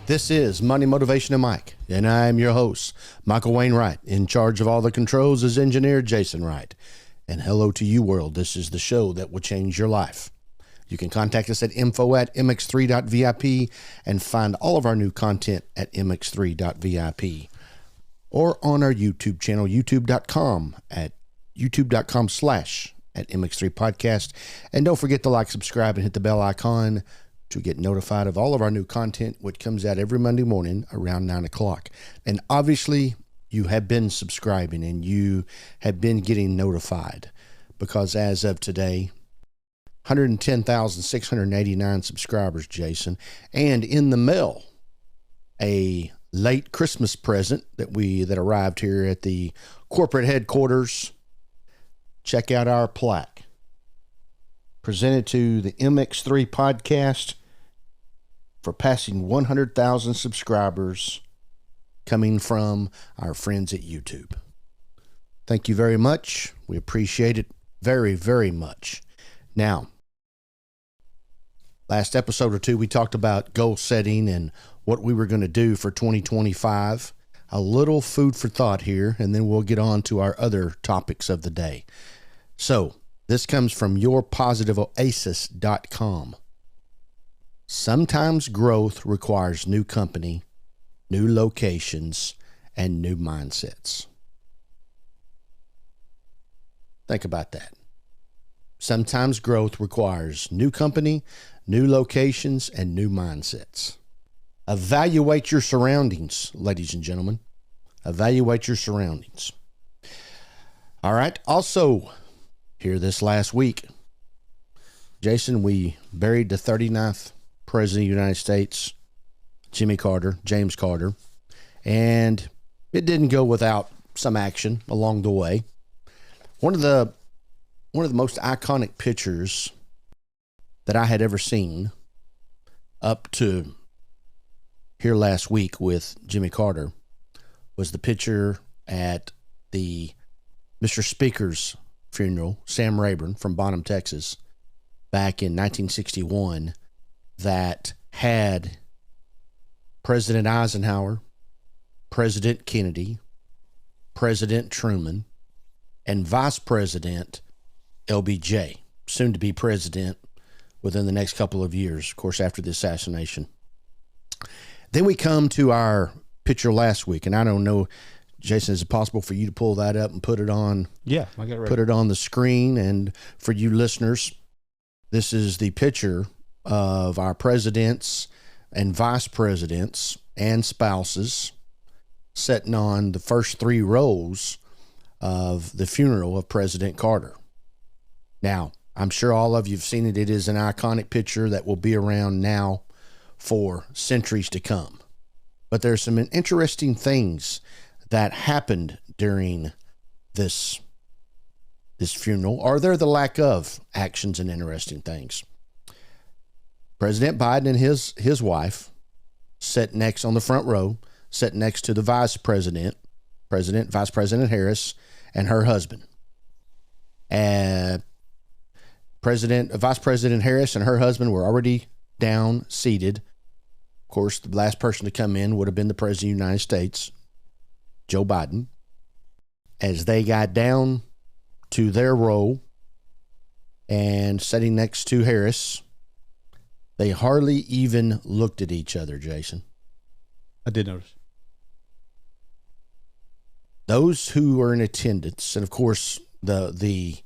This is Money, Motivation, and Mike, and I'm your host, Michael Wainwright. In charge of all the controls is engineer Jason Wright. And hello to you, world. This is the show that will change your life. You can contact us at info@mx3.vip and find all of our new content at mx3.vip or on our YouTube channel, youtube.com/@mx3podcast. And don't forget to like, subscribe, and hit the bell icon to get notified of all of our new content, which comes out every Monday morning around 9 o'clock. And obviously, you have been subscribing and you have been getting notified because as of today, 110,689 subscribers, Jason. And in the mail, a late Christmas present that arrived here at the corporate headquarters. Check out our plaque. Presented to the MX3 podcast for passing 100,000 subscribers coming from our friends at YouTube. Thank you very much. We appreciate it very, very much. Now, last episode or two, we talked about goal setting and what we were going to do for 2025. A little food for thought here, and then we'll get on to our other topics of the day. So, this comes from yourpositiveoasis.com. Sometimes growth requires new company, new locations, and new mindsets. Think about that. Sometimes growth requires new company, new locations, and new mindsets. Evaluate your surroundings, ladies and gentlemen. Evaluate your surroundings. All right. Also, here this last week, Jason, we buried the 39th President of the United States, James Carter, and it didn't go without some action along the way. One of the most iconic pictures that I had ever seen up to here last week with Jimmy Carter was the picture at the Mr. Speaker's funeral, Sam Rayburn from Bonham, Texas, back in 1961, that had President Eisenhower, President Kennedy, President Truman, and Vice President LBJ, soon to be president within the next couple of years, of course, after the assassination. Then we come to our picture last week, and I don't know, Jason, is it possible for you to pull that up and put it on? Yeah, I got it ready. Put it on the screen. And for you listeners, this is the picture of our presidents and vice presidents and spouses sitting on the first three rows of the funeral of President Carter. Now, I'm sure all of you have seen it. It is an iconic picture that will be around now for centuries to come. But there's some interesting things that happened during this funeral, or there the lack of actions and interesting things. President Biden and his wife sat next on the front row, sat next to the Vice President Harris, and her husband. Vice President Harris and her husband were already down, seated. Of course, the last person to come in would have been the President of the United States, Joe Biden. As they got down to their row and sitting next to Harris, they hardly even looked at each other, Jason. I did notice. Those who were in attendance, and of course the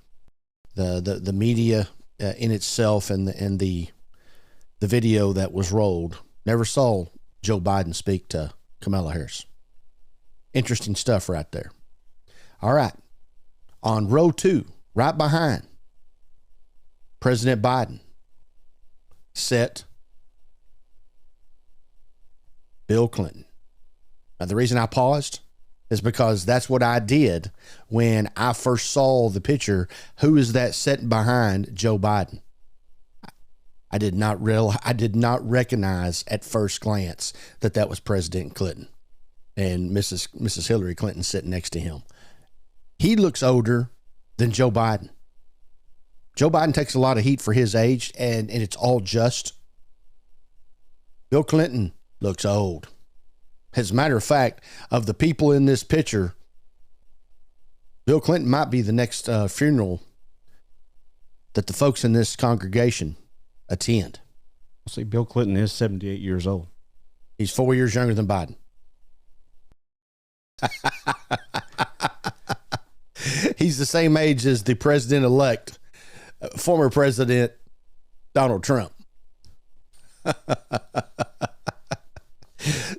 media in itself and the video that was rolled, never saw Joe Biden speak to Kamala Harris. Interesting stuff right there. All right. On row 2, right behind President Biden, sat Bill Clinton. Now, the reason I paused is because that's what I did when I first saw the picture. Who is that sitting behind Joe Biden? I did not recognize at first glance that was President Clinton and Mrs. Hillary Clinton sitting next to him. He looks older than Joe Biden. Joe Biden takes a lot of heat for his age, and it's all just. Bill Clinton looks old. As a matter of fact, of the people in this picture, Bill Clinton might be the next funeral that the folks in this congregation attend. See, Bill Clinton is 78 years old. He's 4 years younger than Biden. He's the same age as the president-elect, former President Donald Trump.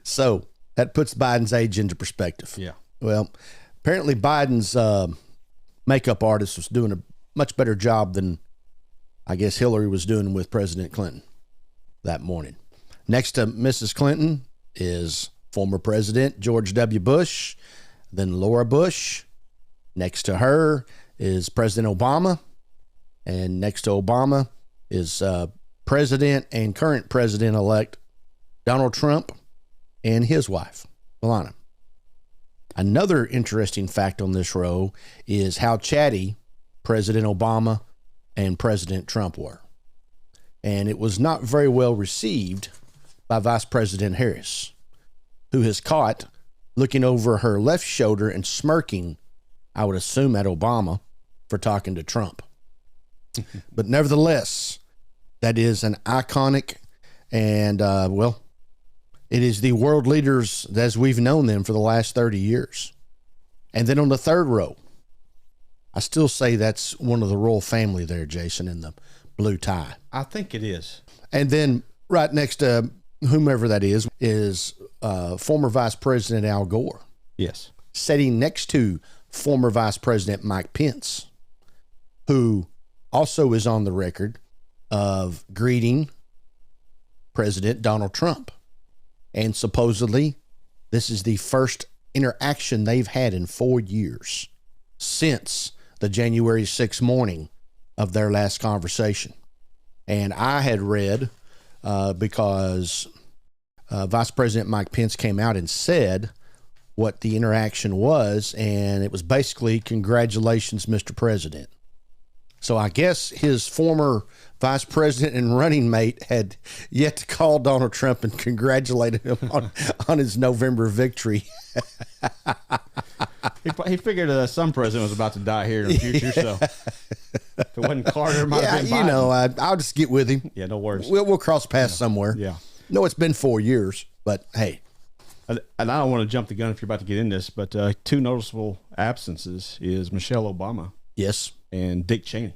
So that puts Biden's age into perspective. Yeah. Well, apparently Biden's makeup artist was doing a much better job than I guess Hillary was doing with President Clinton that morning. Next to Mrs. Clinton is former President George W. Bush, then Laura Bush. Next to her is President Obama. And next to Obama is President and current President-elect Donald Trump and his wife, Melania. Another interesting fact on this row is how chatty President Obama and President Trump were. And it was not very well received by Vice President Harris, who is caught looking over her left shoulder and smirking, I would assume, at Obama for talking to Trump. But nevertheless, that is an iconic and, well, it is the world leaders as we've known them for the last 30 years. And then on the third row, I still say that's one of the royal family there, Jason, in the blue tie. I think it is. And then right next to whomever that is former Vice President Al Gore. Yes. Sitting next to former Vice President Mike Pence, who also is on the record of greeting President Donald Trump. And supposedly, this is the first interaction they've had in 4 years since the January 6th morning of their last conversation. And I had read, because Vice President Mike Pence came out and said what the interaction was, and it was basically, "Congratulations, Mr. President." So I guess his former vice president and running mate had yet to call Donald Trump and congratulated him on his November victory. He figured some president was about to die here in the future, so if it wasn't Carter, it might have been Biden. You know, I'll just get with him. Yeah, no worries. We'll cross paths somewhere. Yeah. No, it's been 4 years, but hey. And I don't want to jump the gun if you're about to get in this, but two noticeable absences is Michelle Obama. Yes. And Dick Cheney.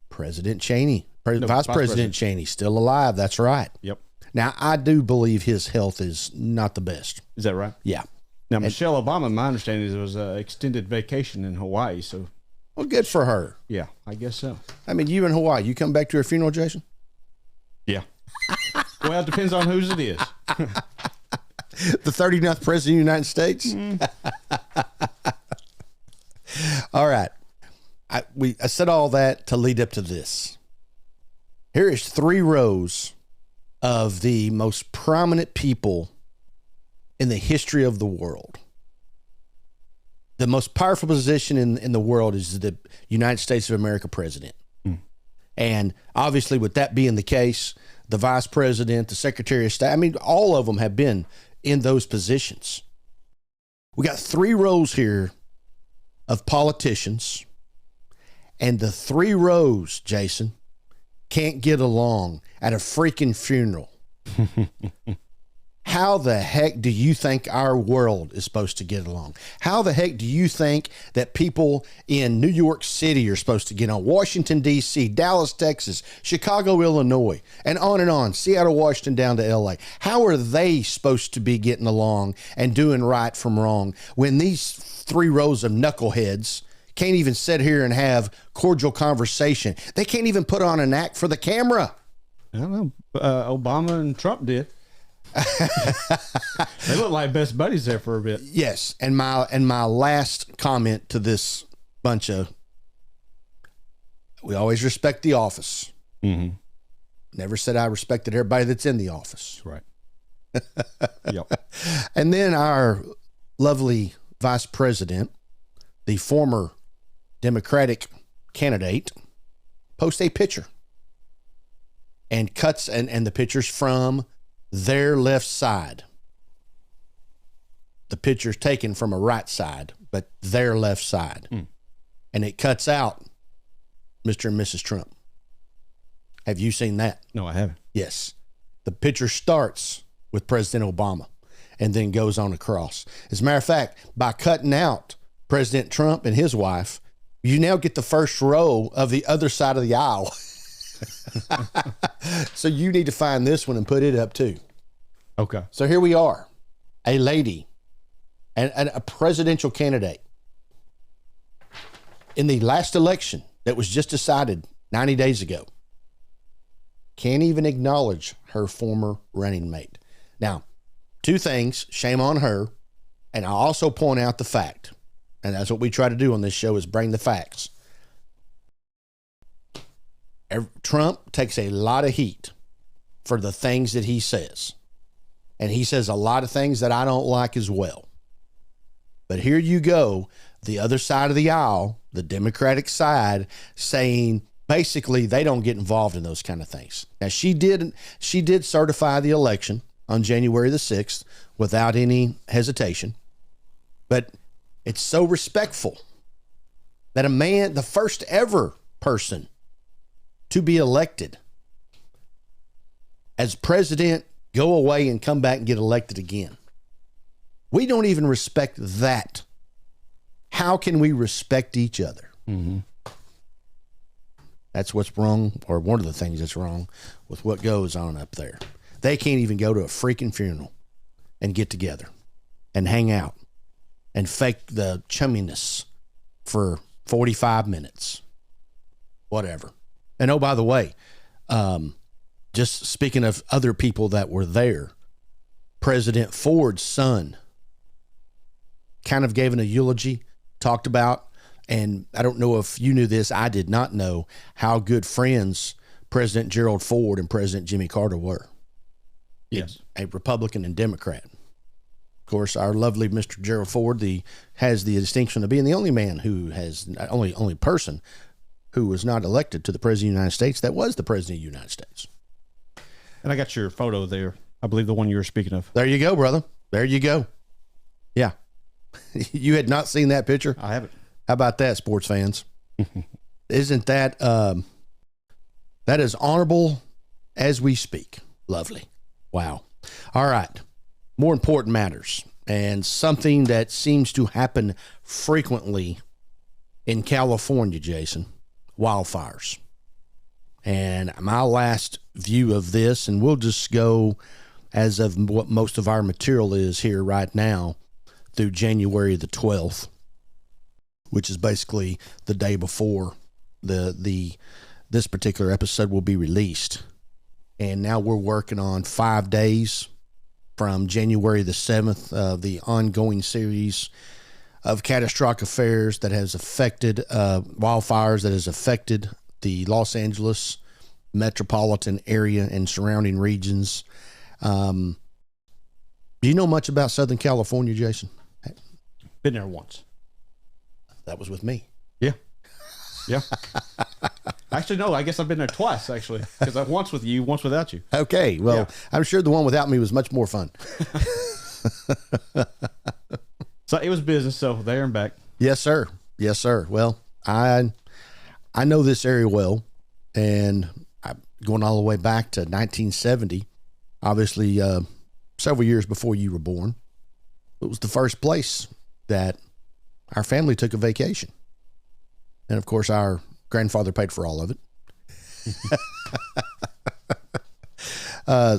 President Cheney. Vice President President Cheney, still alive. That's right. Yep. Now, I do believe his health is not the best. Is that right? Yeah. Now, Michelle Obama, my understanding is it was an extended vacation in Hawaii. So, well, good for her. Yeah, I guess so. I mean, you in Hawaii, you come back to her funeral, Jason? Yeah. Well, it depends on whose it is. The 39th President of the United States? All right. I said all that to lead up to this. Here is 3 rows of the most prominent people in the history of the world. The most powerful position in the world is the United States of America president. And obviously, with that being the case, the vice president, the secretary of state, I mean, all of them have been in those positions. We got 3 rows here of politicians, and the 3 rows, Jason, can't get along at a freaking funeral. How the heck do you think our world is supposed to get along? How the heck do you think that people in New York City are supposed to get on? Washington, D.C., Dallas, Texas, Chicago, Illinois, and on, Seattle, Washington, down to L.A. How are they supposed to be getting along and doing right from wrong when these 3 rows of knuckleheads can't even sit here and have cordial conversation? They can't even put on an act for the camera. I don't know. Obama and Trump did. They look like best buddies there for a bit. Yes, and my last comment to this bunch of, we always respect the office. Mm-hmm. Never said I respected everybody that's in the office. Right. Yep. And then our lovely vice president, the former Democratic candidate, posts a picture and cuts and the picture's from their left side. The picture's taken from a right side, but their left side. And it cuts out Mr. and Mrs. Trump. Have you seen that? No, I haven't. Yes. The picture starts with President Obama and then goes on across. As a matter of fact, by cutting out President Trump and his wife, you now get the first row of the other side of the aisle. So you need to find this one and put it up too. Okay. So here we are, a lady and a presidential candidate in the last election that was just decided 90 days ago. Can't even acknowledge her former running mate. Now, two things, shame on her. And I also point out the fact, and that's what we try to do on this show, is bring the facts. Trump takes a lot of heat for the things that he says. And he says a lot of things that I don't like as well. But here you go, the other side of the aisle, the Democratic side, saying basically they don't get involved in those kind of things. Now, she did certify the election on January the 6th without any hesitation. But it's so respectful that a man, the first ever person to be elected as president, go away and come back and get elected again. We don't even respect that. How can we respect each other? Mm-hmm. That's what's wrong, or one of the things that's wrong with what goes on up there. They can't even go to a freaking funeral and get together and hang out and fake the chumminess for 45 minutes. Whatever. And oh, by the way, just speaking of other people that were there, President Ford's son kind of gave a eulogy, talked about, and I don't know if you knew this, I did not know how good friends President Gerald Ford and President Jimmy Carter were. Yes. A Republican and Democrat. Of course, our lovely Mr. Gerald Ford has the distinction of being the only man who has, only person who was not elected to the President of the United States that was the President of the United States. And I got your photo there. I believe the one you were speaking of. There you go, brother. There you go. Yeah. You had not seen that picture? I haven't. How about that, sports fans? Isn't that that is honorable as we speak? Lovely. Wow. All right. More important matters, and something that seems to happen frequently in California, Jason, wildfires. And my last view of this, and we'll just go as of what most of our material is here right now through January the 12th, which is basically the day before this particular episode will be released. And now we're working on 5 days from January the 7th of the ongoing series of catastrophic affairs that has affected wildfires that has affected the Los Angeles metropolitan area and surrounding regions. Do you know much about Southern California, Jason? Been there once. That was with me. Yeah. Yeah. Actually, no, I guess I've been there twice, actually, because I once with you, once without you. Okay. Well, yeah. I'm sure the one without me was much more fun. So it was business, so there and back. Yes, sir. Yes, sir. Well, I know this area well, and I'm going all the way back to 1970, obviously several years before you were born. It was the first place that our family took a vacation. And, of course, our grandfather paid for all of it.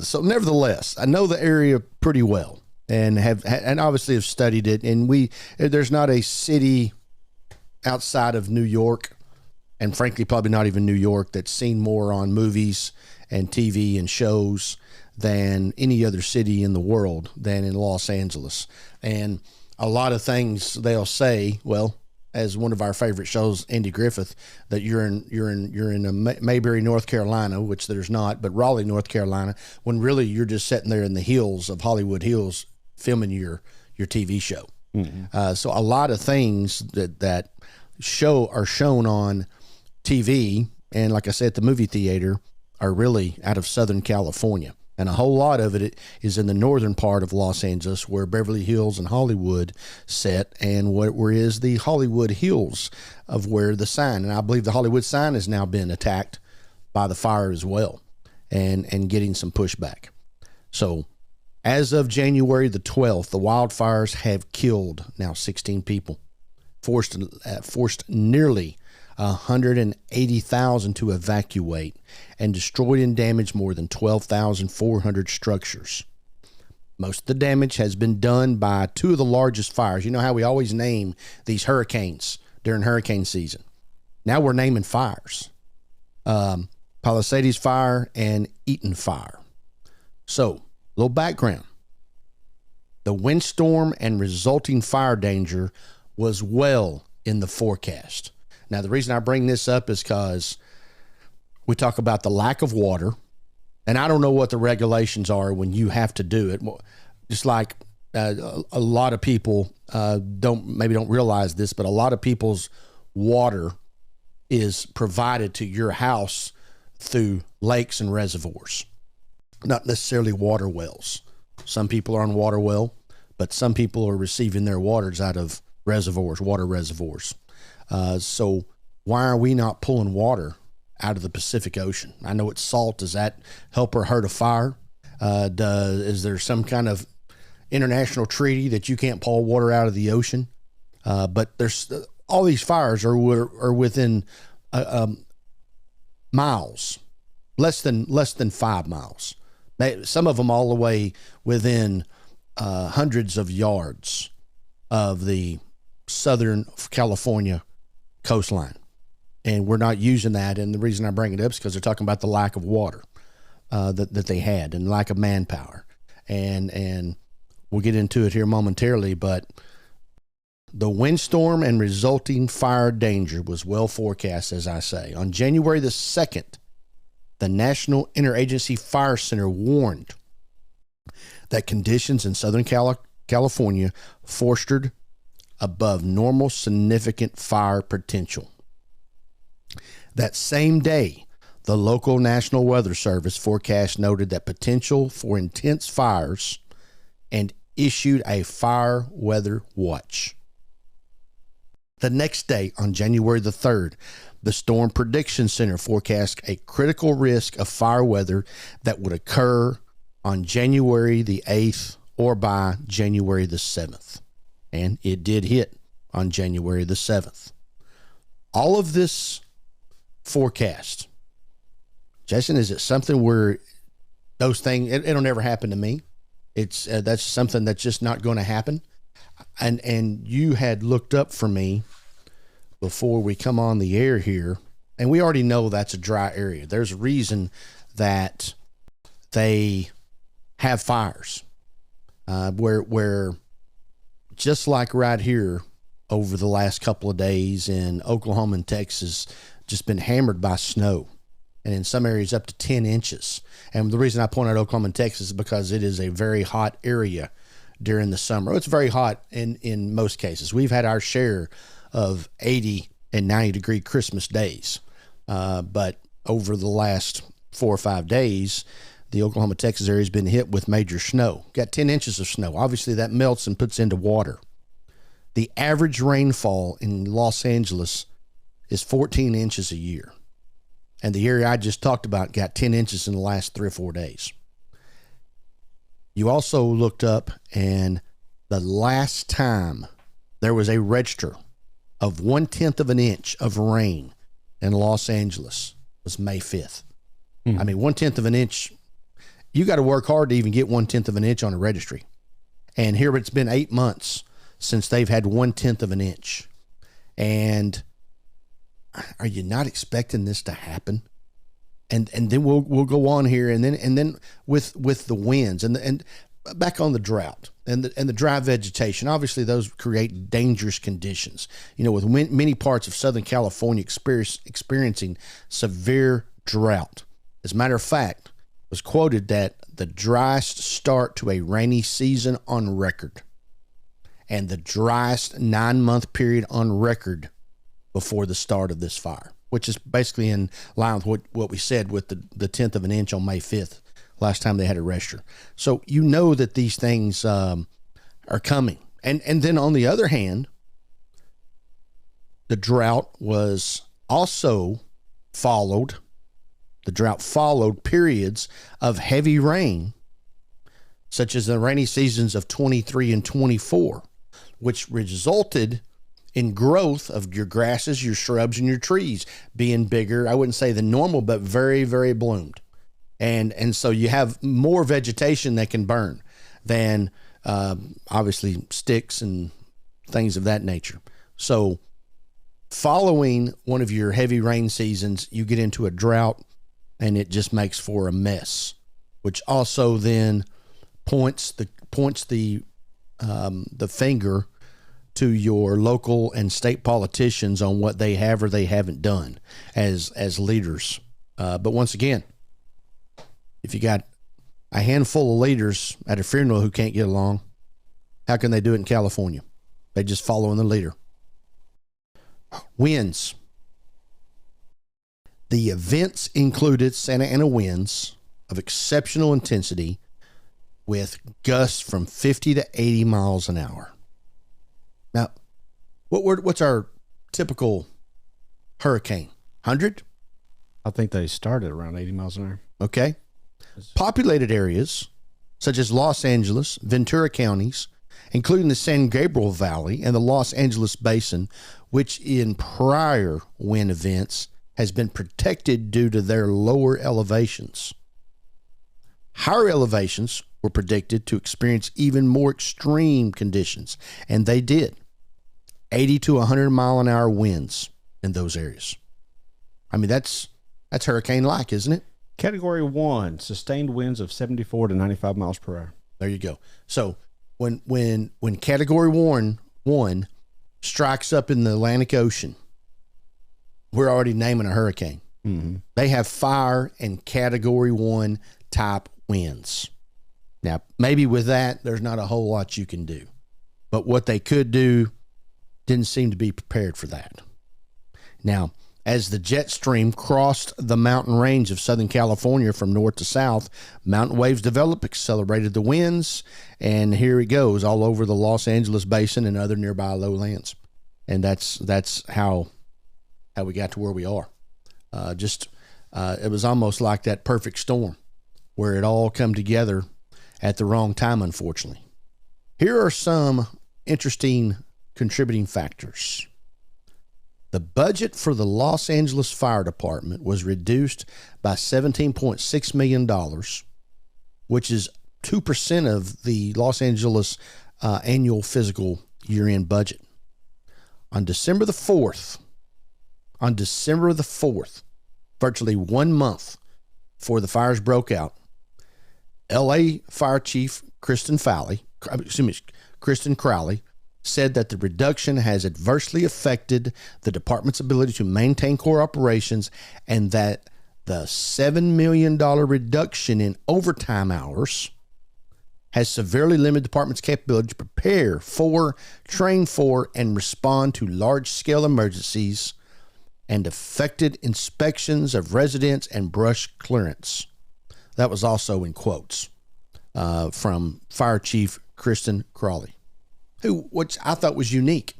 So, nevertheless, I know the area pretty well and obviously have studied it. And there's not a city outside of New York, and frankly, probably not even New York, that's seen more on movies and TV and shows than any other city in the world than in Los Angeles. And a lot of things they'll say, well, as one of our favorite shows, Andy Griffith, that you're in Mayberry, North Carolina, which there's not, but Raleigh, North Carolina, when really you're just sitting there in the hills of Hollywood Hills filming your TV show. Mm-hmm. So a lot of things that are shown on TV, and like I said, at the movie theater, are really out of Southern California. And a whole lot of it is in the northern part of Los Angeles, where Beverly Hills and Hollywood set, and where is the Hollywood Hills of where the sign. And I believe the Hollywood sign has now been attacked by the fire as well, and getting some pushback. So as of January the 12th, the wildfires have killed now 16 people, forced nearly 180,000 to evacuate, and destroyed and damaged more than 12,400 structures. Most of the damage has been done by two of the largest fires. You know how we always name these hurricanes during hurricane season. Now we're naming fires. Palisades Fire and Eaton Fire. So, a little background. The windstorm and resulting fire danger was well in the forecast. Now, the reason I bring this up is because we talk about the lack of water, and I don't know what the regulations are when you have to do it. Just like a lot of people don't realize this, but a lot of people's water is provided to your house through lakes and reservoirs, not necessarily water wells. Some people are on water well, but some people are receiving their waters out of reservoirs, water reservoirs. So why are we not pulling water out of the Pacific Ocean? I know it's salt. Does that help or hurt a fire? Is there some kind of international treaty that you can't pull water out of the ocean? But there's all these fires are within miles, less than 5 miles. Some of them all the way within hundreds of yards of the Southern California coastline. And we're not using that. And the reason I bring it up is because they're talking about the lack of water that they had, and lack of manpower. And we'll get into it here momentarily, but the windstorm and resulting fire danger was well forecast, as I say. On January the 2nd, the National Interagency Fire Center warned that conditions in Southern California fostered above normal significant fire potential. That same day, the local National Weather Service forecast noted that potential for intense fires and issued a fire weather watch. The next day, on January the 3rd, the Storm Prediction Center forecast a critical risk of fire weather that would occur on January the 8th or by January the 7th. And it did hit on January the 7th. All of this forecast, Jason, is it something where those things, it'll never happen to me? It's that's something that's just not going to happen. And you had looked up for me before we come on the air here, and we already know that's a dry area. There's a reason that they have fires where just like right here over the last couple of days in Oklahoma and Texas, just been hammered by snow, and in some areas up to 10 inches. And the reason I point out Oklahoma and Texas is because it is a very hot area during the summer. It's very hot in most cases. We've had our share of 80 and 90 degree Christmas days. But over the last 4 or 5 days, the Oklahoma, Texas area has been hit with major snow. Got 10 inches of snow. Obviously, that melts and puts into water. The average rainfall in Los Angeles is 14 inches a year. And the area I just talked about got 10 inches in the last 3 or 4 days. You also looked up, and the last time there was a register of 1/10 of an inch of rain in Los Angeles was May 5th. I mean, 1/10 of an inch, you got to work hard to even get 1/10 of an inch on a registry. And here it's been 8 months since they've had 1/10 of an inch. And are you not expecting this to happen? And then we'll go on here, and then with the winds and back on the drought and the dry vegetation. Obviously, those create dangerous conditions. You know, with many parts of Southern California experiencing severe drought. As a matter of fact, it was quoted that the driest start to a rainy season on record, and the driest 9-month period on record before the start of this fire, which is basically in line with what we said with the 10th of an inch on May 5th last time they had a register. So you know that these things are coming. And then on the other hand, the drought followed periods of heavy rain, such as the rainy seasons of 23 and 24, which resulted in growth of your grasses, your shrubs, and your trees being bigger. I wouldn't say than normal, but very, very bloomed. And so you have more vegetation that can burn than obviously sticks and things of that nature. So following one of your heavy rain seasons, you get into a drought, and it just makes for a mess, which also then points the finger to your local and state politicians on what they have or they haven't done as leaders. But once again, if you got a handful of leaders at a funeral who can't get along, how can they do it in California? They just following the leader. Winds. The events included Santa Ana winds of exceptional intensity with gusts from 50 to 80 miles an hour. Now, what's our typical hurricane? 100? I think they started around 80 miles an hour. Okay. Populated areas such as Los Angeles, Ventura counties, including the San Gabriel Valley and the Los Angeles Basin, which in prior wind events has been protected due to their lower elevations. Higher elevations were predicted to experience even more extreme conditions, and they did. 80 to 100 mile an hour winds in those areas. I mean, that's hurricane-like, isn't it? Category 1, sustained winds of 74 to 95 miles per hour. There you go. So when Category 1 strikes up in the Atlantic Ocean, we're already naming a hurricane. Mm-hmm. They have fire and Category 1 type winds. Now, maybe with that, there's not a whole lot you can do. But what they could do didn't seem to be prepared for that. Now, as the jet stream crossed the mountain range of Southern California from north to south, mountain waves developed, accelerated the winds, and here it goes all over the Los Angeles Basin and other nearby lowlands. And that's how we got to where we are. It was almost like that perfect storm where it all come together at the wrong time, unfortunately. Here are some interesting contributing factors. The budget for the Los Angeles Fire Department was reduced by $17.6 million, which is 2% of the Los Angeles annual physical year-end budget. On December the 4th, virtually 1 month before the fires broke out, L.A. Fire Chief Kristen Crowley said that the reduction has adversely affected the department's ability to maintain core operations and that the $7 million reduction in overtime hours has severely limited the department's capability to prepare for, train for, and respond to large-scale emergencies and affected inspections of residents and brush clearance. That was also in quotes from Fire Chief Kristen Crowley, which I thought was unique.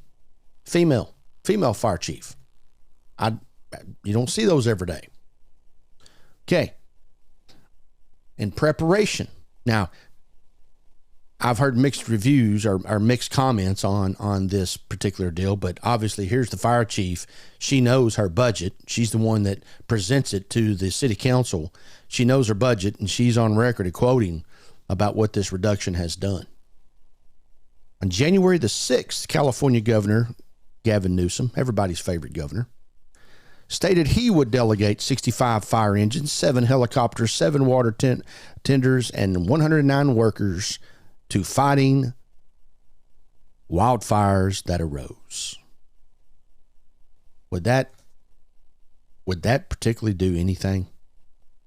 Female fire chief. You don't see those every day. Okay. In preparation. Now, I've heard mixed reviews or mixed comments on this particular deal, but obviously here's the fire chief. She knows her budget. She's the one that presents it to the city council. She knows her budget, and she's on record quoting about what this reduction has done. On January the 6th, California Governor Gavin Newsom, everybody's favorite governor, stated he would delegate 65 fire engines, 7 helicopters, 7 water tenders, and 109 workers to fighting wildfires that arose. Would that particularly do anything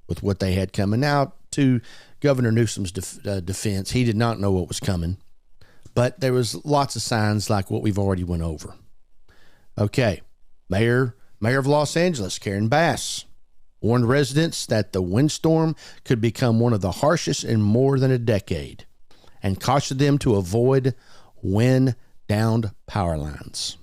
with what they had coming? Now, to Governor Newsom's defense, he did not know what was coming, but there was lots of signs like what we've already went over. Okay, Mayor of Los Angeles, Karen Bass, warned residents that the windstorm could become one of the harshest in more than a decade, and cautioned them to avoid wind-downed power lines.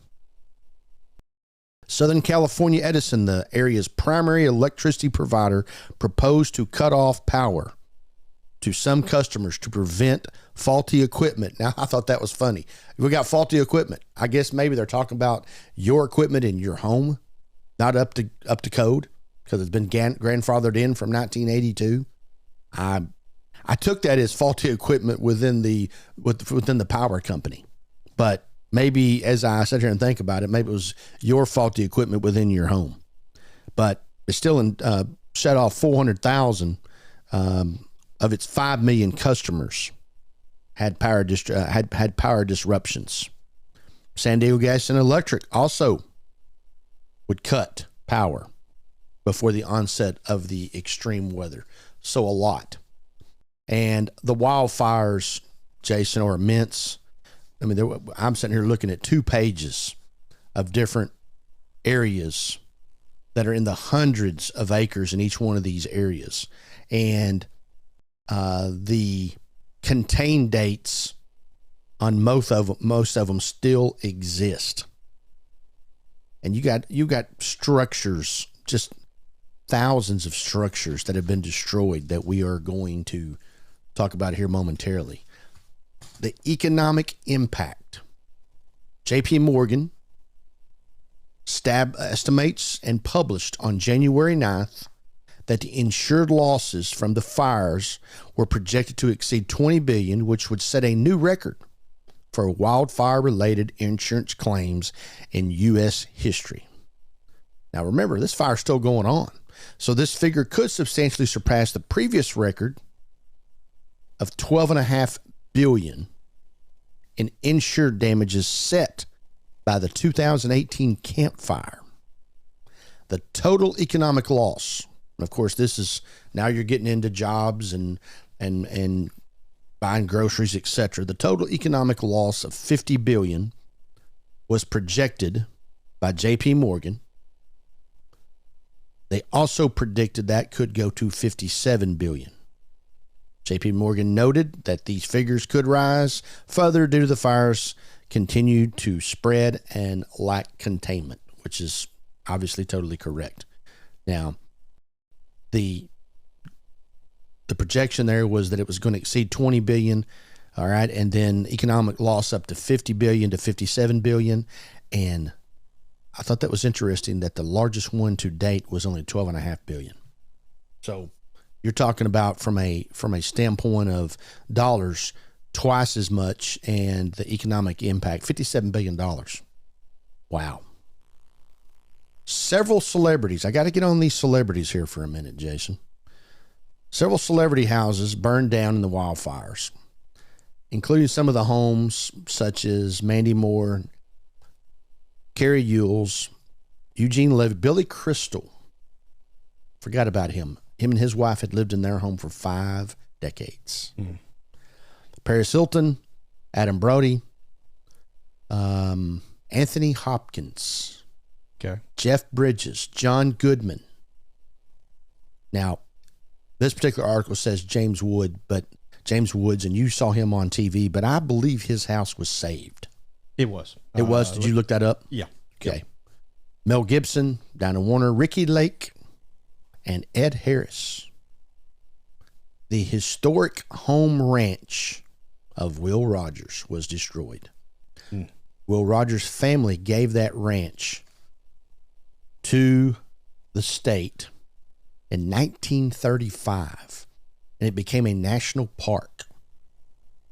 Southern California Edison, the area's primary electricity provider, proposed to cut off power to some customers to prevent faulty equipment. Now, I thought that was funny. We got faulty equipment. I guess maybe they're talking about your equipment in your home, not up to code, because it's been grandfathered in from 1982. I took that as faulty equipment within the power company, but maybe as I sit here and think about it, maybe it was your faulty equipment within your home. But it's still shut off 400,000 of its 5 million customers had power disruptions. San Diego Gas and Electric also would cut power before the onset of the extreme weather. So a lot. And the wildfires, Jason, are immense. I mean, I'm sitting here looking at 2 pages of different areas that are in the hundreds of acres in each one of these areas. And the contained dates on most of them still exist. And you got structures, just thousands of structures that have been destroyed that we are going to talk about here momentarily. The economic impact. J.P. Morgan estimates and published on January 9th that the insured losses from the fires were projected to exceed $20 billion, which would set a new record for wildfire-related insurance claims in U.S. history. Now remember, this fire's still going on, so this figure could substantially surpass the previous record of $12.5 billion in insured damages set by the 2018 Camp Fire. The total economic loss, and of course, this is now you're getting into jobs and buying groceries, etc. The total economic loss of $50 billion was projected by J.P. Morgan. They also predicted that could go to $57 billion. J.P. Morgan noted that these figures could rise further due to the fires continued to spread and lack containment, which is obviously totally correct. Now, the projection there was that it was going to exceed $20 billion, all right, and then economic loss up to $50 billion to $57 billion, and I thought that was interesting that the largest one to date was only $12.5 billion. So you're talking about from a standpoint of dollars, twice as much, and the economic impact, $57 billion. Wow. Several celebrities. I got to get on these celebrities here for a minute, Jason. Several celebrity houses burned down in the wildfires, including some of the homes such as Mandy Moore, Carrie Ewells, Eugene Levy, Billy Crystal. Forgot about him. Him and his wife had lived in their home for 5 decades. Paris Hilton, Adam Brody, Anthony Hopkins, Jeff Bridges, John Goodman. Now, this particular article says James Woods, and you saw him on TV, but I believe his house was saved. It was. It was. Did you look that up? Yeah. Okay. Yep. Mel Gibson, Dinah Warner, Ricky Lake, and Ed Harris. The historic home ranch of Will Rogers was destroyed. Will Rogers' family gave that ranch to the state in 1935, and it became a national park.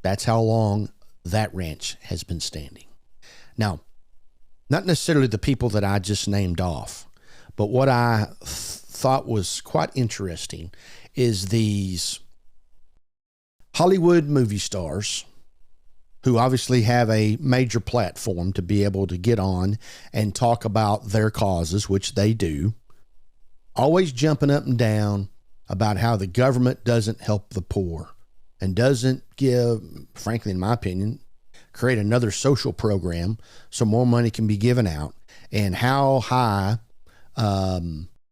That's how long that ranch has been standing. Now, not necessarily the people that I just named off, but what I thought was quite interesting is these Hollywood movie stars who obviously have a major platform to be able to get on and talk about their causes, which they do, always jumping up and down about how the government doesn't help the poor and doesn't give, frankly, in my opinion, create another social program so more money can be given out, and how high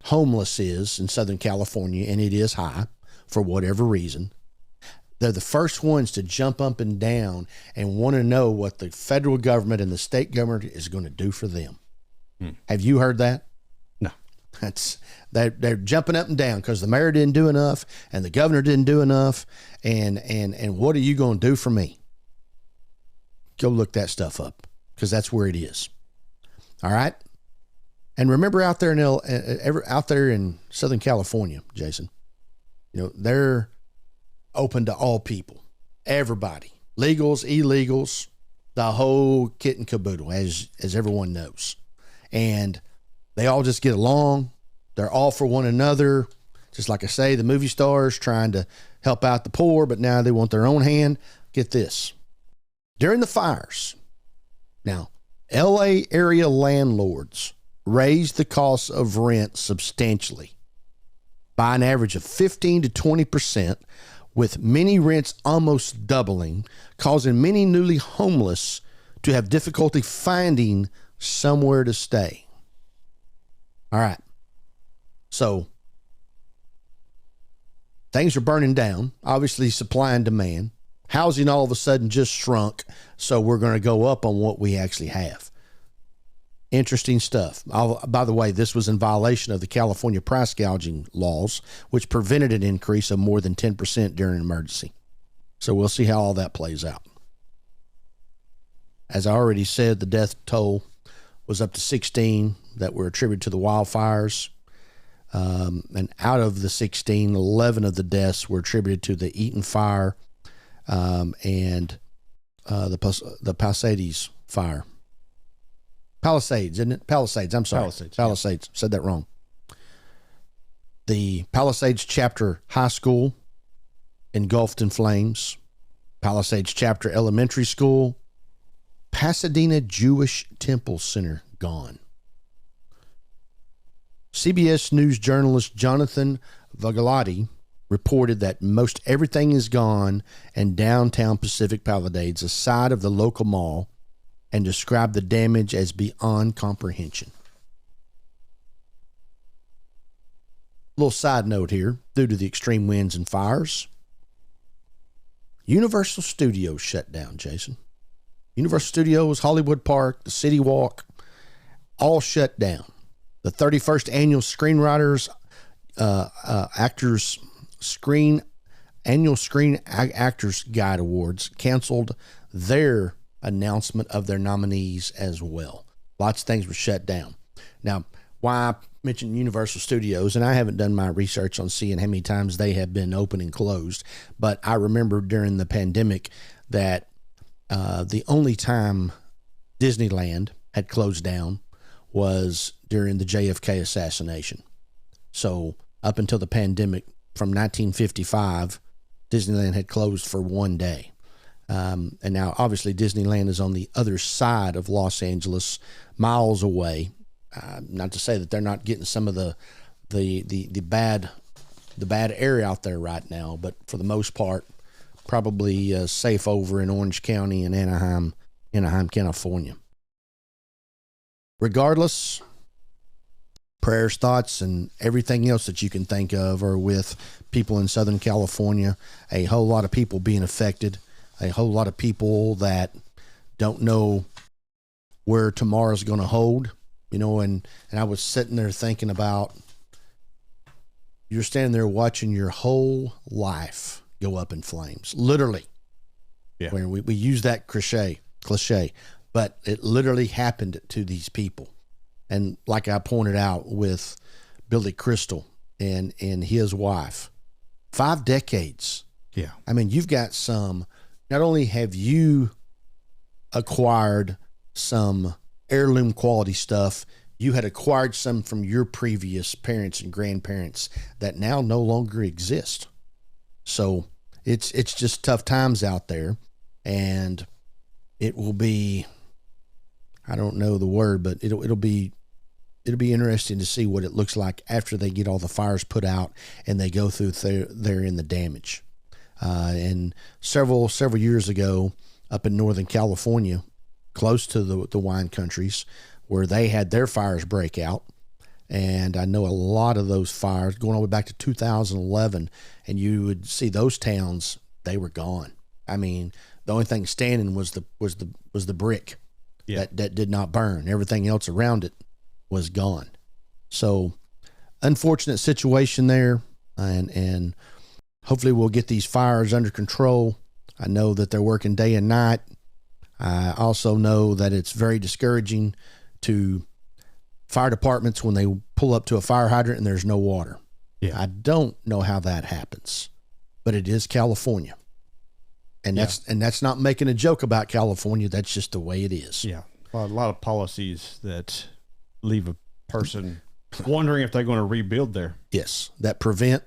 homeless is in Southern California, and it is high for whatever reason, they're the first ones to jump up and down and want to know what the federal government and the state government is going to do for them. Have you heard that? No. They're jumping up and down because the mayor didn't do enough and the governor didn't do enough. And what are you going to do for me? Go look that stuff up because that's where it is. All right. And remember out there in Southern California, Jason, they're open to all people, everybody, legals, illegals, the whole kit and caboodle, as everyone knows. And they all just get along. They're all for one another. Just like I say, the movie stars trying to help out the poor, but now they want their own hand. Get this. During the fires, now, LA area landlords raised the cost of rent substantially by an average of 15 to 20%, with many rents almost doubling, causing many newly homeless to have difficulty finding somewhere to stay. All right. So things are burning down. Obviously, supply and demand. Housing all of a sudden just shrunk, so we're going to go up on what we actually have. Interesting stuff. By the way, this was in violation of the California price gouging laws, which prevented an increase of more than 10% during an emergency. So we'll see how all that plays out. As I already said, the death toll was up to 16 that were attributed to the wildfires. And out of the 16, 11 of the deaths were attributed to the Eaton fire and the Palisades fire. Palisades, isn't it? Palisades, I'm sorry. Palisades. Yeah. Said that wrong. The Palisades Chapter High School engulfed in flames. Palisades Chapter Elementary School. Pasadena Jewish Temple Center gone. CBS News journalist Jonathan Vagalotti reported that most everything is gone in downtown Pacific Palisades, a side of the local mall, and described the damage as beyond comprehension. Little side note here, due to the extreme winds and fires, Universal Studios shut down, Jason. Universal Studios, Hollywood Park, the City Walk, all shut down. The 31st Annual Screenwriters Annual Screen Actors Guide Awards canceled their announcement of their nominees as well. Lots of things were shut down. Now, why I mentioned Universal Studios, and I haven't done my research on seeing how many times they have been open and closed, but I remember during the pandemic that the only time Disneyland had closed down was during the JFK assassination. So up until the pandemic, from 1955, Disneyland had closed for one day. And now, obviously, Disneyland is on the other side of Los Angeles, miles away. Not to say that they're not getting some of the bad air out there right now, but for the most part, probably safe over in Orange County and Anaheim, California. Regardless, prayers, thoughts, and everything else that you can think of are with people in Southern California. A whole lot of people being affected. A whole lot of people that don't know where tomorrow's going to hold, and I was sitting there thinking about, you're standing there watching your whole life go up in flames, literally. Yeah. When we use that cliche, but it literally happened to these people. And like I pointed out with Billy Crystal and his wife, 5 decades. Yeah. I mean, you've got some. Not only have you acquired some heirloom quality stuff, you had acquired some from your previous parents and grandparents that now no longer exist. So it's just tough times out there, and it will be, I don't know the word, but it'll be interesting to see what it looks like after they get all the fires put out and they go through there in the damage. And several years ago, up in Northern California, close to the wine countries, where they had their fires break out, And I know a lot of those fires going all the way back to 2011, and you would see those towns, they were gone. I mean, the only thing standing was the brick that did not burn. Everything else around it was gone. So unfortunate situation there, and hopefully we'll get these fires under control. I know that they're working day and night. I also know that it's very discouraging to fire departments when they pull up to a fire hydrant and there's no water. Yeah. I don't know how that happens, but it is California. And that's not making a joke about California. That's just the way it is. Yeah. Well, a lot of policies that leave a person wondering if they're going to rebuild there. Yes. That prevent,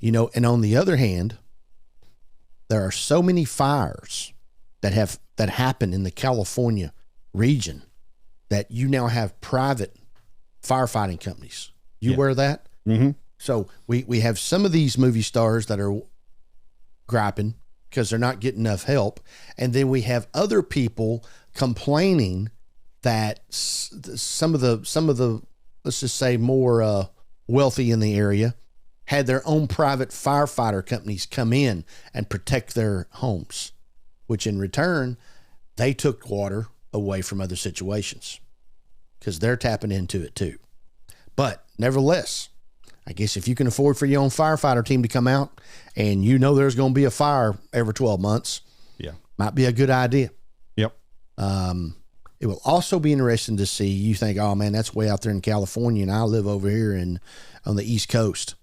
and on the other hand, there are so many fires that happen in the California region that you now have private firefighting companies. You aware of that? Mm-hmm. So we have some of these movie stars that are griping because they're not getting enough help. And then we have other people complaining that some of the, let's just say more wealthy in the area had their own private firefighter companies come in and protect their homes, which in return, they took water away from other situations because they're tapping into it too. But nevertheless, I guess if you can afford for your own firefighter team to come out and there's going to be a fire every 12 months, might be a good idea. Yep. It will also be interesting to see, you think, oh man, that's way out there in California and I live over here on the East Coast.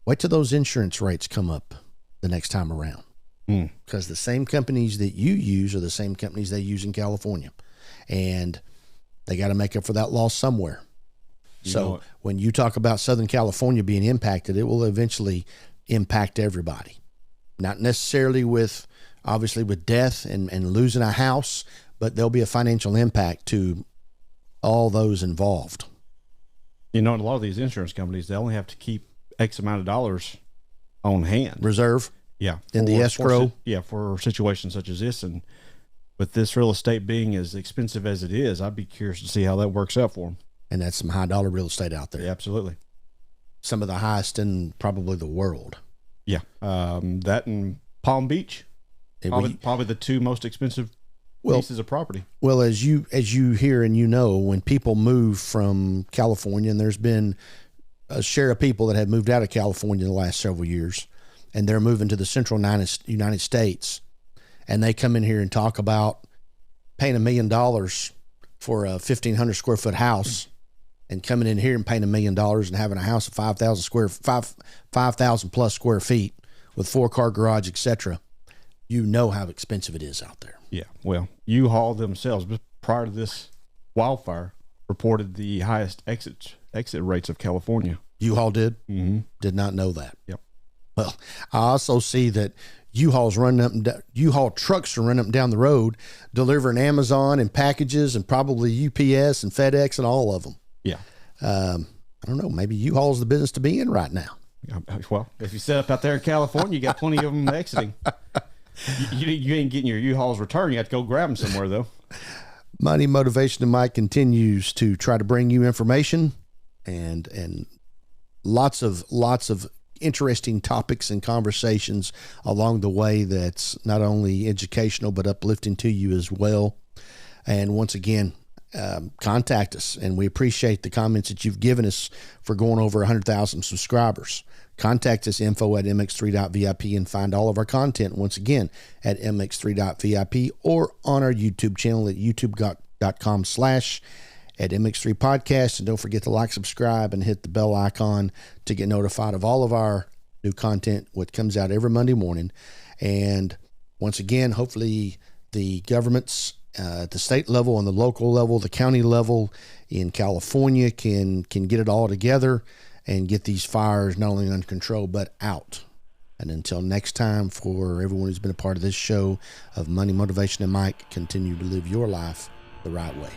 Wait till those insurance rates come up the next time around. Because the same companies that you use are the same companies they use in California. And they got to make up for that loss somewhere. So when you talk about Southern California being impacted, it will eventually impact everybody. Not necessarily obviously with death and losing a house, but there'll be a financial impact to all those involved. A lot of these insurance companies, they only have to keep X amount of dollars on hand. Reserve? Yeah. In the escrow? For situations such as this. And with this real estate being as expensive as it is, I'd be curious to see how that works out for them. And that's some high dollar real estate out there. Yeah, absolutely. Some of the highest in probably the world. Yeah. That and Palm Beach. Probably the two most expensive pieces of property. Well, as you hear and when people move from California, and there's been a share of people that have moved out of California in the last several years, and they're moving to the central United States, and they come in here and talk about paying $1 million for a 1,500 square foot house, and coming in here and paying $1 million and having a house of 5,000 plus square feet with 4-car garage, etc. How expensive it is out there. Yeah. Well, U-Haul themselves, prior to this wildfire, reported the highest exit rates of California. U-Haul did? Mm-hmm. Did not know that. Yep. Well, I also see that U-Haul trucks are running up and down the road, delivering Amazon and packages and probably UPS and FedEx and all of them. Yeah. I don't know. Maybe U-Haul's the business to be in right now. Well, if you set up out there in California, you got plenty of them exiting. You ain't getting your U-Hauls returned. You have to go grab them somewhere, though. Money, Motivation, and Mike continues to try to bring you information and lots of interesting topics and conversations along the way that's not only educational but uplifting to you as well. And once again, contact us, and we appreciate the comments that you've given us for going over 100,000 subscribers. Contact us, info@mx3.vip, and find all of our content once again at mx3.vip or on our YouTube channel at youtube.com/@mx3 podcast. And don't forget to like, subscribe, and hit the bell icon to get notified of all of our new content, what comes out every Monday morning. And once again, hopefully the governments at the state level and the local level, the county level in California can get it all together and get these fires not only under control, but out. And until next time, for everyone who's been a part of this show of Money, Motivation, and Mike, continue to live your life the right way.